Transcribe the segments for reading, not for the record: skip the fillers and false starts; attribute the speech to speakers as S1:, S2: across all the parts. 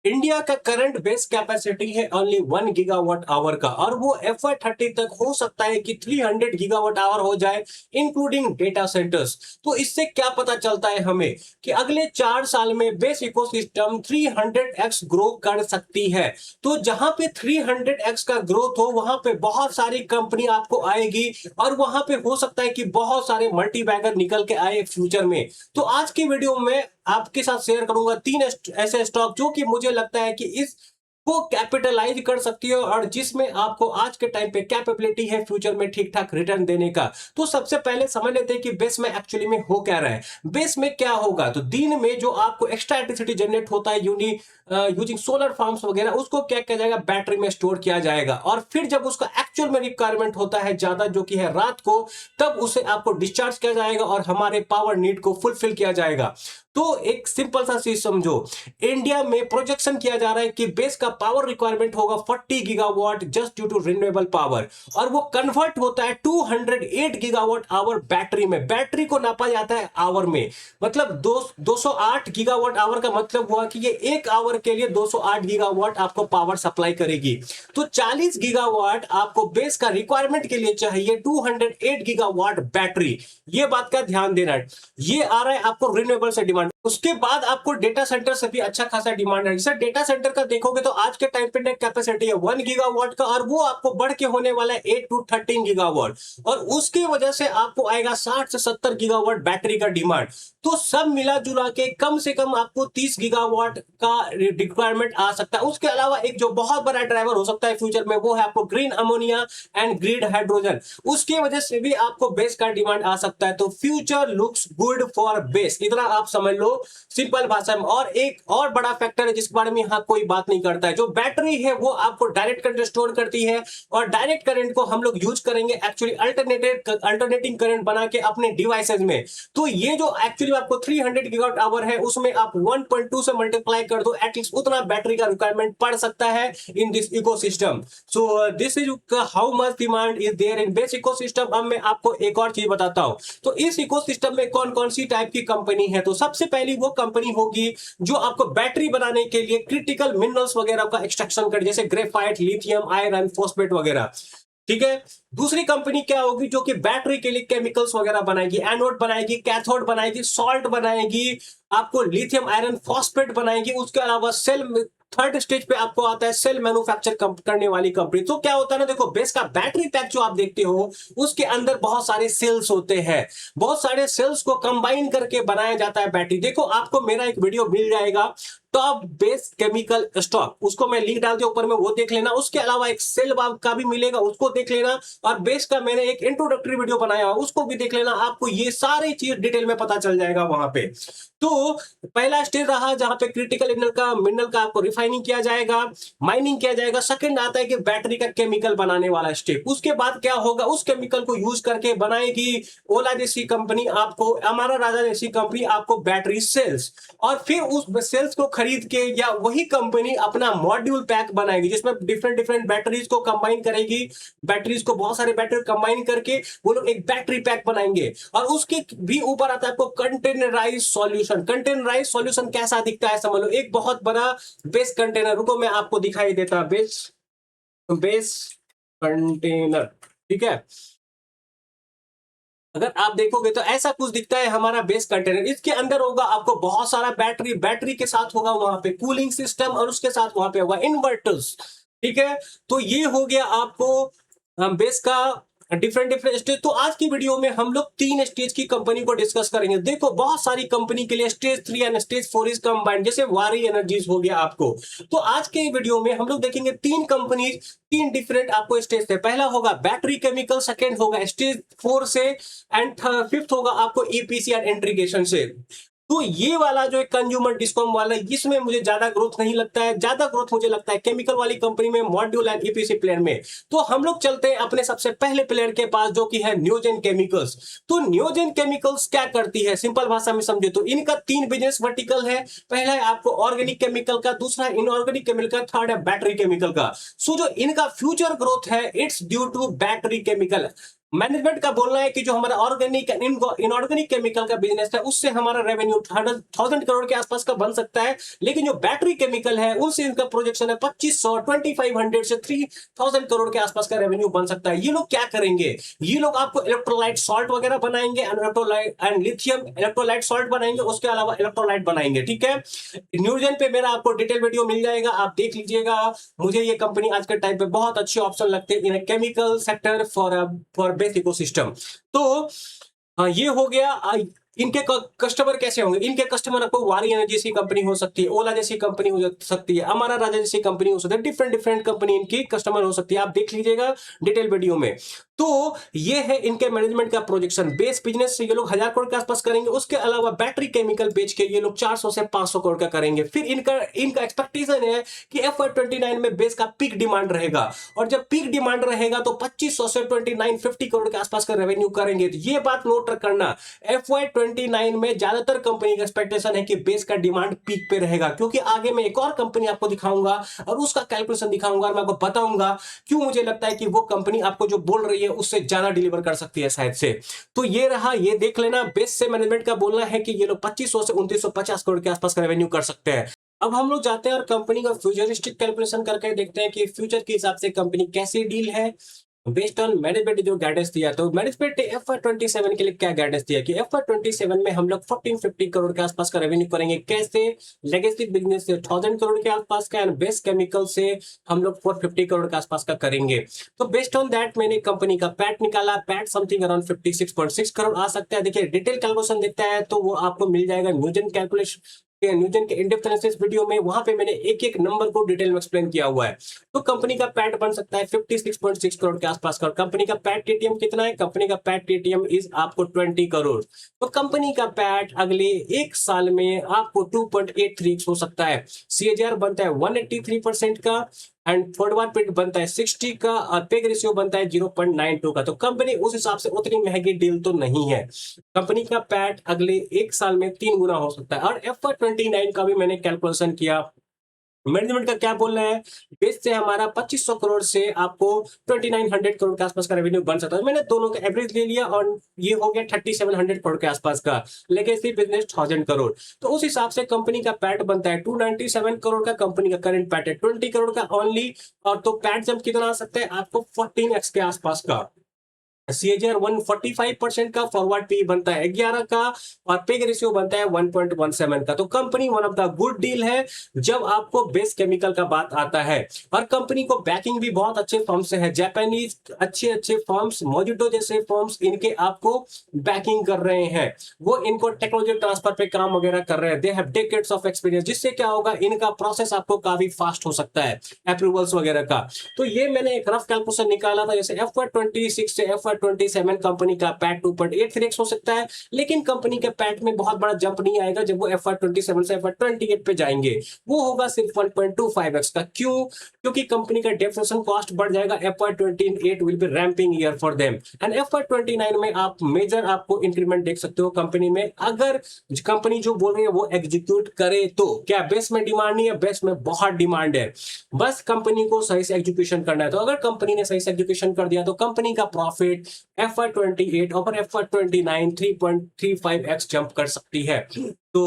S1: India का current base capacity है only 1 gigawatt our का, और वो FY30 तक हो सकता है कि 300 गीगावाट आवर हो जाए, इंक्लूडिंग डेटा सेंटर्स। तो इससे क्या पता चलता है हमें कि अगले 4 साल में बेस इकोसिस्टम 300x ग्रो कर सकती है। तो जहां पे 300x का ग्रोथ हो, वहां पे बहुत सारी कंपनी आपको आएगी, और वहां पे हो सकता है कि बहुत सारे मल्टी बैगर निकल के आए फ्यूचर में। तो आज की वीडियो में आपके साथ शेयर करूंगा 3 ऐसे स्टॉक जो कि मुझे लगता है कि इस को कैपिटलाइज कर सकती है, और जिसमें आपको आज के टाइम पे कैपेबिलिटी है फ्यूचर में ठीक ठाक रिटर्न देने का। तो सबसे पहले समझ लेते हैं कि बेस में एक्चुअली में हो क्या रहा है। बेस में क्या होगा, तो दिन में जो आपको एक्स्ट्रा इलेक्ट्रिसिटी जनरेट होता है यूजिंग सोलर फार्म्स वगैरह, उसको क्या किया जाएगा, बैटरी में स्टोर किया जाएगा, और फिर जब उसका एक्चुअल में रिक्वायरमेंट होता है ज्यादा, जो कि है रात को, तब उसे आपको डिस्चार्ज किया जाएगा और हमारे पावर नीड को फुलफिल किया जाएगा। तो एक सिंपल सा चीज समझो, इंडिया में प्रोजेक्शन किया जा रहा है कि बेस का पावर रिक्वायरमेंट होगा 40 gigawatt just due to renewable power, और वो कन्वर्ट होता है 208 गीगावाट आवर बैटरी में। बैटरी को नापा जाता है आवर में, मतलब 208 गीगावाट आवर का मतलब हुआ कि ये एक आवर के लिए 208 गीगावाट आपको पावर सप्लाई करेगी। तो 40 गीगावाट आपको बेस का रिक्वायरमेंट के लिए चाहिए 208 गीगावाट बैटरी। ये बात का ध्यान देना। ये आ रहा है आपको रिन्यूएबल से डिमांड। उसके बाद आपको डेटा सेंटर से भी अच्छा खासा डिमांड है। जैसे डेटा सेंटर का देखोगे तो आज के टाइम पे नेट कैपेसिटी है 1 गीगावाट का, और वो आपको बढ़ के होने वाला है 8 to 13 गीगावाट, और उसकी वजह से आपको आएगा 60 से 70 गीगावाट बैटरी का डिमांड। तो सब मिला जुला के कम से कम आपको 30 गीगावाट का रिक्वायरमेंट आ सकता है। उसके अलावा एक जो बहुत बड़ा ड्राइवर हो सकता है फ्यूचर में, वो है आपको green ammonia and green hydrogen. उसकी वजह से भी आपको बेस का डिमांड आ सकता है। तो future looks good for base, इतना आप समझ लो सिंपल भाषा में। और एक और बड़ा फैक्टर है जिसके बारे में यहां कोई बात नहीं करता है, जो बैटरी है वो आपको डायरेक्ट करंट स्टोर करती है, और डायरेक्ट करंट को हम लोग यूज करेंगे एक्चुअली अल्टरनेटिंग करंट बना के अपने डिवाइसेज में। तो ये जो एक्चुअली आपको 300 गीगावाट आवर है, उसमें आप 1.2 से मल्टीप्लाई कर दो, एटलीस्ट उतना बैटरी का रिक्वायरमेंट पड़ सकता है in this ecosystem. So this is how much demand is there in base ecosystem. अब मैं आपको एक और चीज बताता हूं, तो इस इकोसिस्टम में कौन कौन सी टाइप की कंपनी है। तो सबसे पहली वो कंपनी होगी जो आपको बैटरी बनाने के लिए क्रिटिकल मिनरल्स वगैरह का एक्सट्रैक्शन करे, जैसे ग्रेफाइट, लिथियम आयरन, फॉस्फेट वगैरह। ठीक है। दूसरी कंपनी क्या होगी, जो कि बैटरी के लिए केमिकल्स वगैरह बनाएगी, एनोड बनाएगी, कैथोड बनाएगी, सॉल्ट बनाएगी, आपको लिथियम आयरन फॉस्फेट बनाएगी। उसके अलावा सेल, थर्ड स्टेज पे आपको आता है सेल मैन्युफैक्चर करने वाली कंपनी। तो क्या होता है ना, देखो बेस का बैटरी पैक जो आप देखते हो, उसके अंदर बहुत सारे सेल्स होते हैं, बहुत सारे सेल्स को कंबाइन करके बनाया जाता है बैटरी। देखो आपको मेरा एक वीडियो मिल जाएगा टॉप बेस केमिकल स्टॉक, उसको मैं लिंक डाल दिया ऊपर में, वो देख लेना। उसके अलावा एक सेल का भी मिलेगा, उसको देख लेना, और बेस का मैंने एक इंट्रोडक्टरी वीडियो बनाया उसको भी देख लेना। आपको ये सारी चीज डिटेल में पता चल जाएगा वहां पे। तो पहला स्टेज रहा जहां पे क्रिटिकल मिनरल का आपको रिफाइनिंग किया जाएगा, माइनिंग किया जाएगा। सेकंड आता है कि बैटरी का केमिकल बनाने वाला स्टेप। उसके बाद क्या होगा, उस केमिकल को यूज करके बनाएगी ओला जैसी कंपनी, आपको अमारा राजा जैसी कंपनी आपको बैटरी सेल्स, और फिर उस सेल्स को खरीद के या वही कंपनी अपना मॉड्यूल पैक बनाएगी, जिसमें डिफरेंट डिफरेट बैटरीज को कंबाइन करेगी। बैटरीज को बहुत सारे बैटरी कंबाइन करके वो लोग एक बैटरी पैक बनाएंगे। और उसके भी ऊपर आता है आपको कंटेनराइज सॉल्यूशन। कंटेनराइज सॉल्यूशन कैसा दिखता है समझ लो, एक बहुत बड़ा बेस कंटेनर, रुको मैं आपको दिखाई देता, बेस कंटेनर। ठीक है, अगर आप देखोगे तो ऐसा कुछ दिखता है हमारा बेस कंटेनर। इसके अंदर होगा आपको बहुत सारा बैटरी, बैटरी के साथ होगा वहां पे कूलिंग सिस्टम, और उसके साथ वहां पे होगा इन्वर्टर्स। ठीक है, तो ये हो गया आपको बेस का डिफरेंट डिफरेंट स्टेज। तो आज की वीडियो में हम लोग 3 स्टेज की कंपनी को डिस्कस करेंगे। देखो बहुत सारी कंपनी के लिए stage 3 and stage 4 is combined, जैसे वारी एनर्जीज हो गया आपको। तो आज के वीडियो में हम लोग देखेंगे 3 कंपनी, 3 डिफरेंट आपको स्टेज से। पहला होगा बैटरी केमिकल, सेकेंड होगा स्टेज 4 से, एंड फिफ्थ होगा आपको ईपीसी एंड इंटीग्रेशन से। तो ये वाला जो है कंज्यूमर डिस्कॉम वाला, इसमें मुझे ज्यादा ग्रोथ नहीं लगता है। ज्यादा ग्रोथ मुझे लगता है केमिकल वाली कंपनी में, मॉड्यूल एंड ईपीसी प्लेयर में। तो हम लोग चलते हैं अपने सबसे पहले प्लेयर के पास, जो कि है न्यूजेन केमिकल्स। तो न्यूजेन केमिकल्स क्या करती है, सिंपल भाषा में समझे तो इनका 3 बिजनेस वर्टिकल है। पहला है आपको ऑर्गेनिक केमिकल का, दूसरा है इनऑर्गेनिक केमिकल का, थर्ड है बैटरी केमिकल का। सो जो इनका फ्यूचर ग्रोथ है, it's due to battery chemical. Management का बोलना है कि जो हमारा ऑर्गेनिक इनऑर्गेनिक केमिकल का बिजनेस है उससे हमारा रेवेन्यू 1000 करोड़ के आसपास का बन सकता है, लेकिन जो बैटरी केमिकल है उससे इनका प्रोजेक्शन है 2500 2500 से 3000 करोड़ के आसपास का रेवेन्यू बन सकता है। ये लोग क्या करेंगे, ये लोग आपको इलेक्ट्रोलाइट सॉल्ट वगैरह बनाएंगे, electrolyte and lithium electrolyte salt बनाएंगे, उसके अलावा इलेक्ट्रोलाइट बनाएंगे। ठीक है, न्यूजन पे मेरा आपको डिटेल वीडियो मिल जाएगा, आप देख लीजिएगा। मुझे ये कंपनी आज के टाइम पे बहुत अच्छी ऑप्शन लगते हैं इन chemical sector for base ecosystem. तो ये हो गया। इनके कस्टमर कैसे होंगे, इनके कस्टमर आपको वारी एनर्जी जैसी कंपनी हो सकती है, ओला जैसी कंपनी हो सकती है, अमारा राजा जैसी कंपनी हो सकती है, डिफरेंट डिफरेंट कंपनी इनकी कस्टमर हो सकती है, आप देख लीजिएगा डिटेल वीडियो में। तो ये है इनके मैनेजमेंट का प्रोजेक्शन। बेस बिजनेस से ये लोग 1000 करोड़ के आसपास करेंगे, उसके अलावा बैटरी केमिकल बेच के ये लोग 400 से 500 करोड़ का करेंगे। फिर इनका एक्सपेक्टेशन है कि FY29 में बेस का पीक डिमांड रहेगा, और जब पीक डिमांड रहेगा तो 2500 से 2950 करोड़ के आसपास का रेवेन्यू करेंगे। तो ये बात नोट करना, FY29 में ज्यादातर कंपनी का एक्सपेक्टेशन है कि बेस का डिमांड पीक पे रहेगा, क्योंकि आगे मैं एक और कंपनी आपको दिखाऊंगा और उसका कैलकुलेशन दिखाऊंगा और मैं आपको बताऊंगा क्यों मुझे लगता है कि वो कंपनी आपको जो बोल रही है उससे ज्यादा डिलीवर कर सकती है शायद से। तो ये रहा, ये देख लेना। बेस से मैनेजमेंट का बोलना है कि ये लोग 2500 से 2950 करोड़ के आसपास का रेवेन्यू कर सकते हैं। अब हम लोग जाते हैं और कंपनी का फ्यूचरिस्टिक कैलकुलेशन करके देखते हैं कि फ्यूचर के हिसाब से कंपनी कैसी डील है बेस्ड ऑन मैनेजमेंट जो गाइडेंस दिया। तो मैनेजमेंट ने FY27 के लिए क्या गाइडेंस दिया कि FY27 में हम लोग 1450 करोड़ के आसपास का रेवेन्यू करेंगे। कैसे, लेगेसी बिजनेस से 1000 करोड़ के आसपास का, एंड बेस्ट केमिकल से हम लोग 450 करोड़ के आसपास का करेंगे। तो बेस्ड ऑन दैट मैंने कंपनी का पैट निकाला, पैट समथिंग अराउंड 56.6 करोड़ आ सकता है। देखिए डिटेल कैलकुलेशन देखता है तो वो आपको मिल जाएगा न्यूजन कैलकुलेशन, न्यूजन के इन-डेप्थ एनालिसिस वीडियो में, वहां पे मैंने एक एक नंबर को डिटेल में एक्सप्लेन किया हुआ है। तो कंपनी का पैट बन सकता है 56.6 करोड़ के आसपास का। कंपनी का पैट टीटीएम कितना है, कंपनी का पैट टीटीएम इज आपको 20 करोड़। तो कंपनी का पैट अगले एक साल में आपको 2.83 हो सकता है। सीएजीआर बनता है 183% का, एंड फॉरवर्ड पिट बनता है 60 का, और पेग रेशियो बनता है 0.92 का। तो कंपनी उस हिसाब से उतनी महंगी डील तो नहीं है। कंपनी का पैट अगले एक साल में 3 गुना हो सकता है। और FY29 का भी मैंने कैलकुलेशन किया। मैनेजमेंट का क्या बोलना है, बेस से हमारा 2500 करोड़ से आपको 2900 करोड़ के आसपास का रेवेन्यू बन सकता है। मैंने दोनों का एवरेज ले लिया और ये हो गया 3700 करोड़ के आसपास का। लेगेसी बिजनेस 1000 करोड़, तो उस हिसाब से कंपनी का पैट बनता है 297 करोड़ का। कंपनी का करंट पैट है 20 करोड़ का ओनली। और तो पैट जब कितना आ सकता है आपको 14x के आसपास का। सीएजीआर 145% का, फॉरवर्ड पी बनता है 11 का, और पेग रेशियो बनता है 1.17 का। तो company one of the good deal है जब आपको बेस केमिकल का बात आता है। और कंपनी को बैकिंग भी बहुत अच्छे फर्म से है, जापानीज अच्छे अच्छे फर्म्स, मोजिटो जैसे फर्म्स इनके आपको बैकिंग कर रहे हैं। वो इनको टेक्नोलॉजी ट्रांसफर पे काम वगैरह कर रहे हैं। They have decades of experience, जिससे क्या होगा इनका प्रोसेस आपको काफी फास्ट हो सकता है अप्रूवल्स वगैरह का। तो ये मैंने एक रफ कैलकुलेशन निकाला था, जैसे FY26 से FY27 कंपनी का पैट 2.83x हो सकता है, लेकिन कंपनी के पैट में बहुत बड़ा जंप नहीं आएगा जब वो FY27 से FY28 पे जाएंगे। वो होगा सिर्फ 1.25x का। क्यों, क्योंकि कंपनी का डेप्रिसिएशन कॉस्ट बढ़ जाएगा। FY28 will be ramping year for them, and FY29 में आप मेजर आपको इंक्रीमेंट देख सकते हो कंपनी में, अगर कंपनी जो बोल रही है वो एग्जीक्यूट करे तो। क्या बेस में डिमांड नहीं है, बेस में बहुत डिमांड है, बस कंपनी को सही से एग्जीक्यूशन करना है। तो अगर कंपनी ने सही से एग्जीक्यूशन कर दिया तो कंपनी का प्रॉफिट FY28 और FY29 3.35x जंप कर सकती है। तो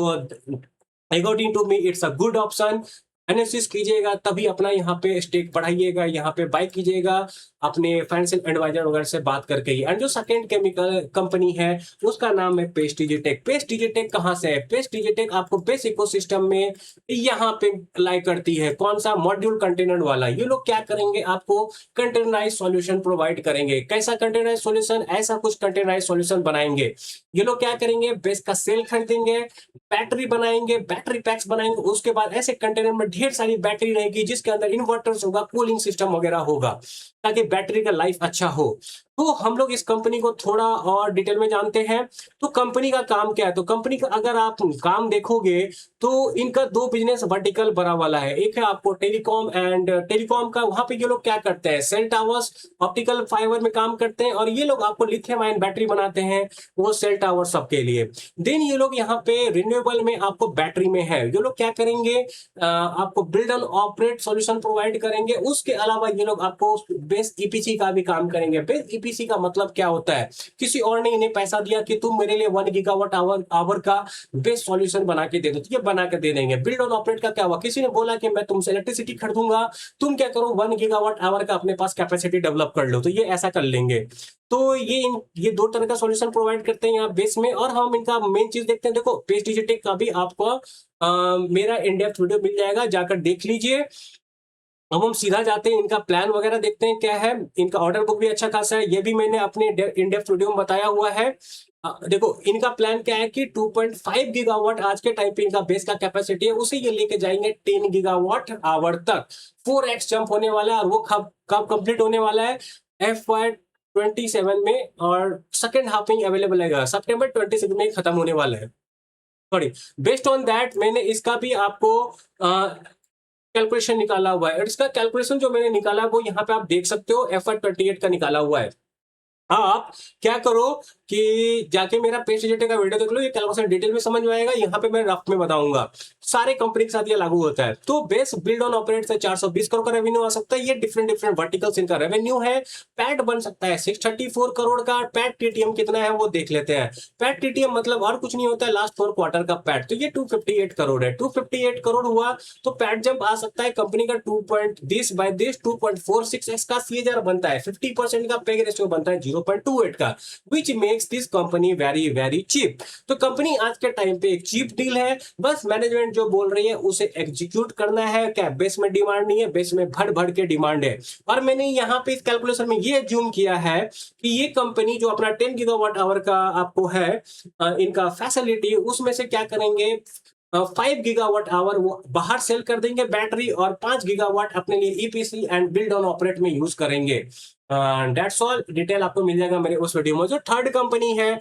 S1: according to me it's a good option. Analysis कीजिएगा तभी अपना यहाँ पे स्टेक बढ़ाइएगा, यहाँ पे बाय कीजिएगा अपने फाइनेंशियल एडवाइजर वगैरह से बात करके ही। एंड जो सेकंड केमिकल कंपनी है उसका नाम है पेस्ट डिजिटेक। पेस्ट डिजिटेक कहाँ से है, पेस्ट डिजिटेक आपको बेस इकोसिस्टम में यहाँ पे लाई करती है। कौन सा, मॉड्यूल कंटेनर वाला। ये लोग क्या करेंगे, आपको कंटेनराइज सॉल्यूशन प्रोवाइड करेंगे। कैसा कंटेनराइज सॉल्यूशन, ऐसा कुछ कंटेनराइज सॉल्यूशन बनाएंगे। ये लोग क्या करेंगे, बेस का सेल खरीदेंगे, बैटरी बनाएंगे, बैटरी पैक्स बनाएंगे, उसके बाद ऐसे कंटेनर में ढेर सारी बैटरी रहेगी जिसके अंदर इन्वर्टर्स होगा, कूलिंग सिस्टम वगैरह होगा, ताकि बैटरी का लाइफ अच्छा हो। तो हम लोग इस कंपनी को थोड़ा और डिटेल में जानते हैं। तो कंपनी का काम क्या है, तो कंपनी का अगर आप काम देखोगे तो इनका 2 बिजनेस वर्टिकल बड़ा वाला है। एक है आपको टेलीकॉम, एंड टेलीकॉम का वहां पे ये लोग क्या करते हैं, सेल टावर्स, ऑप्टिकल फाइबर में काम करते हैं, और ये लोग आपको लिथियम आयन बैटरी बनाते हैं, वो सेल टावर सबके लिए। देन ये लोग यहाँ पे रिन्यूएबल में आपको बैटरी में है, ये लोग क्या करेंगे, आपको build and operate solution provide करेंगे। उसके अलावा ये लोग आपको बेस्ट ईपीसी का भी काम करेंगे। बेस्ट ईपीसी का मतलब क्या होता है, किसी और ने इन्हें पैसा दिया कि तुम मेरे लिए 1 गीगावाट आवर का बेस्ट सॉल्यूशन बना के दे दो, तो ये बना के दे देंगे। बिल्ड ऑन ऑपरेट का क्या हुआ, किसी ने बोला कि मैं तुमसे इलेक्ट्रिसिटी खरीदूंगा, तुम क्या करो 1 गीगावाट आवर का अपने पास कैपेसिटी डेवलप कर लो, तो ये ऐसा कर लेंगे। तो ये दो तरह का सॉल्यूशन प्रोवाइड करते हैं यहाँ बेस में। और हम इनका मेन चीज देखते हैं। देखो बेस डिजिटेक का भी आपको मेरा इन डेप्थ वीडियो मिल जाएगा, जाकर देख लीजिए। अब हम सीधा जाते हैं, इनका प्लान वगैरह देखते हैं क्या है। इनका ऑर्डर बुक भी अच्छा खासा है, ये भी मैंने अपने इन डेप्थ वीडियो में बताया हुआ है। देखो इनका प्लान क्या है कि 2.5 गीगावाट आज के टाइम पे इनका बेस का कैपेसिटी है, उसे ये लेके जाएंगे 10 गीगावाट आवर तक। 4x जंप होने वाला है, और वो कब कंप्लीट होने वाला है, FY27 में, और सेकेंड हाफ में अवेलेबल है, सितंबर 26 में खत्म होने वाला है। सॉरी, बेस्ड ऑन दैट मैंने इसका भी आपको कैलकुलेशन निकाला हुआ है। और इसका कैलकुलेशन जो मैंने निकाला है वो यहाँ पे आप देख सकते हो, FY28 का निकाला हुआ है। आप क्या करो कि जाके मेरा पेज डिजिटल का वीडियो देख लो, ये कैलकुलेशन डिटेल में समझ में आएगा। यहाँ पे मैं रफ में बताऊंगा, सारे कंपनी के साथ ये लागू होता है। तो बेस बिल्ड ऑन ऑपरेट से 420 करोड़ का रेवेन्यू आ सकता है। ये डिफरेंट डिफरेंट वर्टिकल्स इनका रेवेन्यू है। पैट बन सकता है 634 करोड़ का। पैट टीटीएम कितना है वो देख लेते हैं। पैट टीटीएम मतलब और कुछ नहीं होता है, लास्ट 4 क्वार्टर का पैट। तो ये 258 करोड़ है। 258 करोड़ हुआ तो पैट जंप आ सकता है कंपनी का 2.46x का CAGR बनता है। 50% का पेग रेशियो बनता है 0.28 का, which makes this company very very cheap। तो कंपनी आज के टाइम पे एक चीप डील है। बस मैनेजमेंट जो बोल रही है उसे एग्जीक्यूट करना है। क्या बेस में डिमांड नहीं है, बेस में भर भर के डिमांड है। और मैंने यहाँ पे इस कैलकुलेशन में ये जूम किया है कि ये कंपनी जो अपना 10 गीगावाट आवर का आपको है इनका फैसिलिटी, उसमें से क्या करेंगे, 5 गीगावाट आवर वो बाहर सेल कर देंगे बैटरी, और 5 गीगावाट अपने लिए EPC and build on operate में यूज करेंगे। That's all. डिटेल आपको मिल जाएगा मेरे उस वीडियो में। जो थर्ड कंपनी है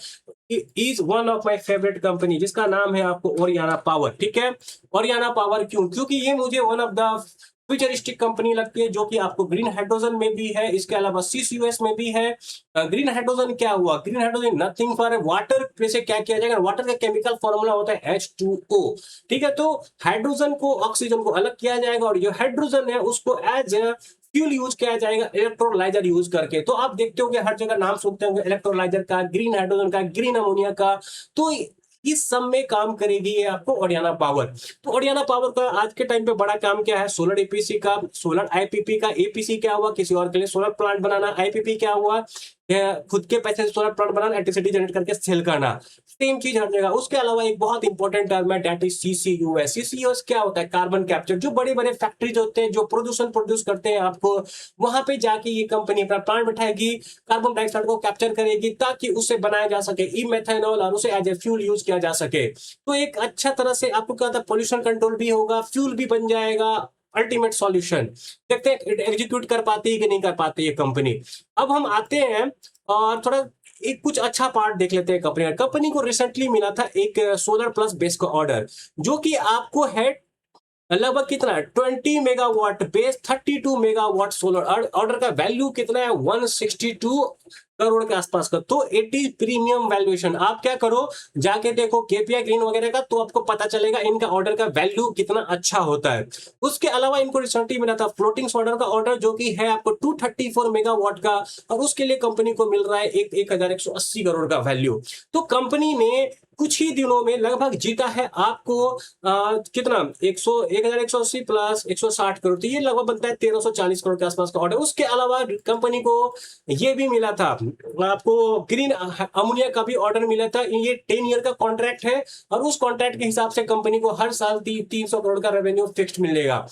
S1: is one of my favourite company, जिसका नाम है आपको ओरियाना पावर। ठीक है, ओरियाना पावर क्यों, क्योंकि ये मुझे one of the futuristic company लगती है, जो कि आपको ग्रीन हाइड्रोजन में भी है, इसके अलावा CCUS में भी है। ग्रीन हाइड्रोजन क्या हुआ, green hydrogen nothing for water पे से क्या किया जाएगा, वाटर का केमिकल फॉर्मूला होता है H2O। ठीक है, तो हाइड्रोजन को ऑक्सीजन को अलग किया जाएगा, और जो हाइड्रोजन है उसको एज फ्यूल यूज किया जाएगा इलेक्ट्रोलाइजर यूज करके। तो आप देखते हो कि हर जगह नाम सुनते होंगे इलेक्ट्रोलाइजर का, ग्रीन हाइड्रोजन का, ग्रीन अमोनिया का। तो इस सब में काम करेगी ये आपको ओरियाना पावर। तो ओरियाना पावर का आज के टाइम पे बड़ा काम क्या है, सोलर EPC का, सोलर IPP का। EPC क्या हुआ, किसी और के लिए सोलर प्लांट बनाना। IPP क्या हुआ, खुद के पैसे से सोलर प्लांट बनाना, इलेक्ट्रिसिटी जनरेट करके सेल करना। सेम चीज हर जगह। उसके अलावा एक बहुत इंपॉर्टेंट टर्म है, दैट इज CCUS। CCUS क्या होता है, कार्बन कैप्चर। जो बड़े बड़े फैक्ट्रीज होते हैं जो प्रदूषण प्रोड्यूस करते हैं, आपको वहां पे जाके ये कंपनी अपना प्लांट बैठाएगी, कार्बन डाइऑक्साइड को कैप्चर करेगी, ताकि उसे बनाया जा सके ई-मेथेनॉल, और उसे एज ए फ्यूल यूज किया जा सके। तो एक अच्छा तरह से आपको क्या होता है, पोल्यूशन कंट्रोल भी होगा, फ्यूल भी बन जाएगा। Ultimate solution. देखते हैं एग्जीक्यूट कर पाती है कि नहीं कर पाती है कंपनी। अब हम आते हैं और थोड़ा एक कुछ अच्छा पार्ट देख लेते हैं। कंपनी को रिसेंटली मिला था एक सोलर प्लस बेस का ऑर्डर, जो कि आपको है लगभग कितना है, 20 megawatt base, 32 megawatt solar. Order का वैल्यू कितना है, 162 करोड़ के आसपास का। तो इट इज प्रीमियम वैल्यूएशन। आप क्या करो, जाके देखो KPI ग्रीन वगैरह का, तो आपको पता चलेगा इनका ऑर्डर का वैल्यू कितना अच्छा होता है। उसके अलावा इनको रिसेंटली मिला था फ्लोटिंग सोलर का ऑर्डर, जो कि है आपको 234 मेगावाट का, और उसके लिए कंपनी को मिल रहा है 1180 करोड़ का वैल्यू। तो कंपनी ने कुछ ही दिनों में लगभग जीता है आपको कितना, 1180 प्लस 160 करोड़, तो ये लगभग बनता है 1340 करोड़ के आसपास का ऑर्डर। उसके अलावा कंपनी को ये भी मिला था आपको ग्रीन अमोनिया का भी ऑर्डर मिला था। ये 10 ईयर का कॉन्ट्रैक्ट है, और उस कॉन्ट्रैक्ट के हिसाब से कंपनी को हर साल 300 करोड़ का रेवेन्यू फिक्स्ड मिलेगा।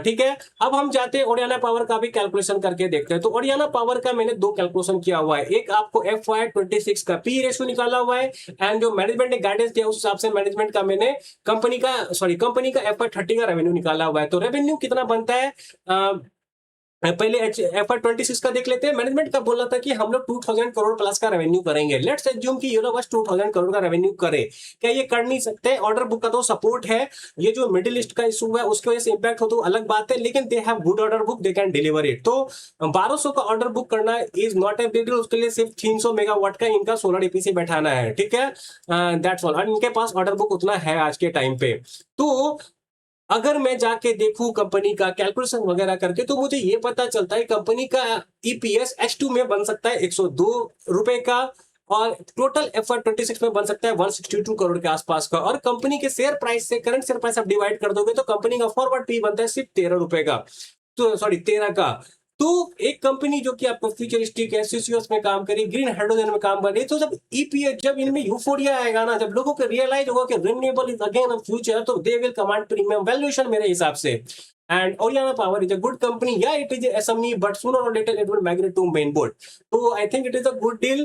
S1: ठीक है, अब हम जाते हैं ओरियाना पावर का भी कैलकुलेशन करके देखते हैं। तो ओरियाना पावर का मैंने 2 कैलकुलेशन किया हुआ है। एक आपको FY26 का पी रेशियो निकाला हुआ है, एंड जो मैनेजमेंट ने गाइडेंस दिया उस हिसाब से मैनेजमेंट का मैंने कंपनी का FY30 का रेवेन्यू निकाला हुआ है। तो रेवेन्यू कितना बनता है, पहले FY26 का देख लेते हैं। मैनेजमेंट का बोला था कि हम लोग 2000 करोड़ प्लस का रेवेन्यू करेंगे। लेट्स एज्यूम कि ये लोग बस 2000 करोड़ का रेवेन्यू करे। क्या ये कर नहीं सकते? ऑर्डर बुक का तो सपोर्ट है। ये जो मिडिल ईस्ट का इशू है उसकी वजह से इंपैक्ट हो तो अलग बात है, लेकिन they have good order book, they can deliver it. तो 1200 का ऑर्डर बुक करना is not a big deal. उसके लिए सिर्फ 300 मेगावाट का इनका सोलर EPC बैठाना है। ठीक है, दैट्स ऑल। और इनके पास ऑर्डर बुक उतना है आज के टाइम पे। तो अगर मैं जाके देखूं कंपनी का कैलकुलेशन वगैरह करके, तो मुझे ये पता चलता है कंपनी का ईपीएस H2 में बन सकता है 102 रुपए का, और टोटल FY26 में बन सकता है 162 करोड़ के आसपास का। और कंपनी के शेयर प्राइस से करंट शेयर प्राइस आप डिवाइड कर दोगे तो कंपनी का फॉरवर्ड पी बनता है सिर्फ 13 रुपए का, तो सॉरी 13 का। तो एक कंपनी जो कि आपको फ्यूचरिस्टिक है, सीसीओएस में काम करी, ग्रीन हाइड्रोजन में काम कर रही है, तो जब ईपीएस, जब इनमें यूफोरिया आएगा ना, जब लोगों को रियलाइज होगा कि renewable is again a future, तो they will command premium valuation मेरे हिसाब से। And Oriana Power is a good company. Yeah, it is a SME, but sooner or later it will migrate to main board. So I think it is a good deal.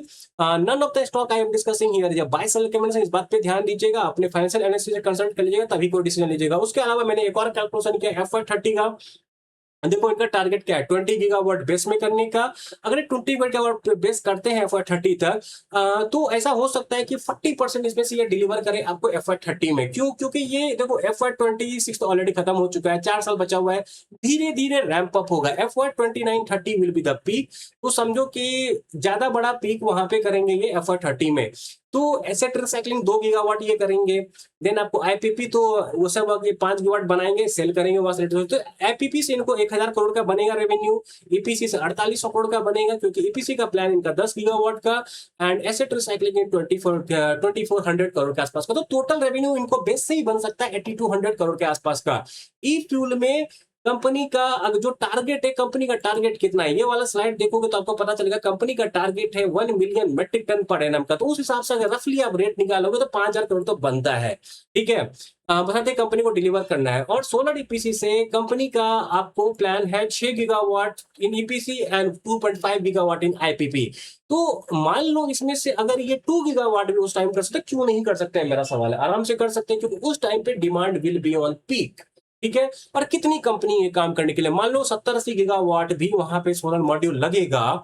S1: None of the stock I am discussing here is a buy sell recommendation. इस बात पे ध्यान दीजिएगा, अपने financial analyst से consult कर लीजिएगा, तभी कोई डिसीजन लीजिएगा। उसके अलावा मैंने एक और कैलकुलेशन किया FY30 का। देखो इनका टारगेट क्या है, 20 गीगावाट बेस में करने का। अगर 20 गीगावाट बेस करते हैं FY30 तक, तो ऐसा हो सकता है कि 40% इसमें से ये डिलीवर करे आपको FY30 में। क्यों? क्योंकि ये देखो FY26 तो ऑलरेडी खत्म हो चुका है, 4 साल बचा हुआ है, धीरे धीरे रैंप अप होगा। FY29-30 will be the peak. तो समझो कि ज्यादा बड़ा पीक वहां पे करेंगे ये FY30 में। तो एसेट रिसाइकलिंग 2 गीगावाट ये करेंगे। देन आपको आईपीपी, तो वो सब 5 गीगावाट बनाएंगे, सेल करेंगे वहां। तो आईपीपी से इनको 1000 करोड़ का बनेगा रेवेन्यू, ईपीसी से 4800 करोड़ का बनेगा, क्योंकि ईपीसी का प्लान इनका 10 गीगावाट का, एंड एसेट रिसाइकलिंग 2400 करोड़ के आसपास का। तो टोटल रेवेन्यू इनको बेस से ही बन सकता है 8200 करोड़ के आसपास का। ई फ्यूल में कंपनी का जो टारगेट है, कंपनी का टारगेट कितना है, ये वाला स्लाइड देखोगे तो आपको पता चलेगा। कंपनी का टारगेट है 1 million metric ton per annum का। तो उस हिसाब से अगर रफली आप रेट निकालोगे तो 5000 करोड़ तो बनता है। ठीक है, बस कंपनी को डिलीवर करना है। और सोलर ईपीसी से कंपनी का आपको प्लान है 6 gigawatt in EPC and 2.5 gigawatt in IPP. तो मान लो इसमें से अगर ये 2 गीगावाट भी उस टाइम कर सकते, क्यों नहीं कर सकते हैं, मेरा सवाल है। आराम से कर सकते हैं, क्योंकि उस टाइम पे demand will be on peak. ठीक है, और कितनी कंपनी है काम करने के लिए, मान लो 70-80 गीगावाट भी वहां पे सोलर मॉड्यूल लगेगा।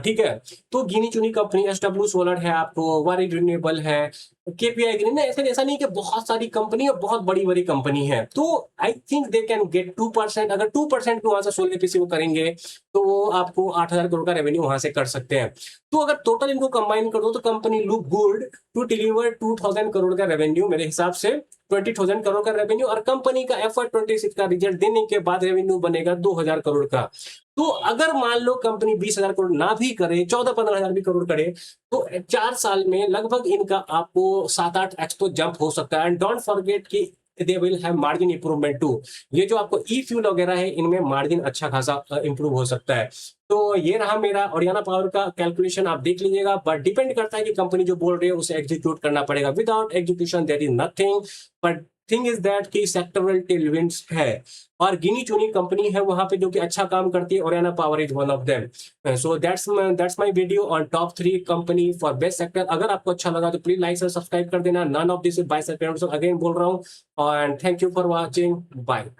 S1: ठीक है, तो गिनी चुनी कंपनी SW सोलर है, आपको वारी रिन्यूएबल है, केपीआई ग्रीन है, ऐसा नहीं कि बहुत सारी कंपनी और बहुत बड़ी बड़ी कंपनी है। तो I think they can get 2%। अगर 2% वहां से सोलर पीसी को करेंगे तो वो आपको 8000 करोड़ का रेवेन्यू वहां से कर सकते हैं। तो अगर टोटल इनको कंबाइन कर दो तो company look good to deliver 2000 crore का रेवेन्यू, मेरे हिसाब से 20,000 करोड़ का रेवेन्यू। और कंपनी का FY26 का रिजल्ट देने के बाद रेवेन्यू बनेगा 2000 करोड़ का। तो अगर मान लो कंपनी 20,000 करोड़ ना भी करे, 14-15 भी करोड़ करे, तो 4 साल में लगभग इनका आपको 7-8x तो जंप हो सकता है। एंड डोंट फॉरगेट कि they will have margin improvement too. ये जो आपको ई फ्यूल वगैरह है, इनमें मार्जिन अच्छा खासा इंप्रूव हो सकता है। तो ये रहा मेरा ओरियाना पावर का कैलकुलेशन, आप देख लीजिएगा। बट डिपेंड करता है कि कंपनी जो बोल रही है उसे एग्जीक्यूट करना पड़ेगा। Without execution there is nothing. But thing is that कि सेक्टरल टेलविंड्स है और गिनी चुनी कंपनी है वहां पे जो कि अच्छा काम करती है। Oriana power is one of them. So that's my video on top 3 company for best sector. अगर आपको अच्छा लगा तो प्लीज लाइक और सब्सक्राइब कर देना। None of this is buy sector, again बोल रहा हूँ। And thank you for watching, bye.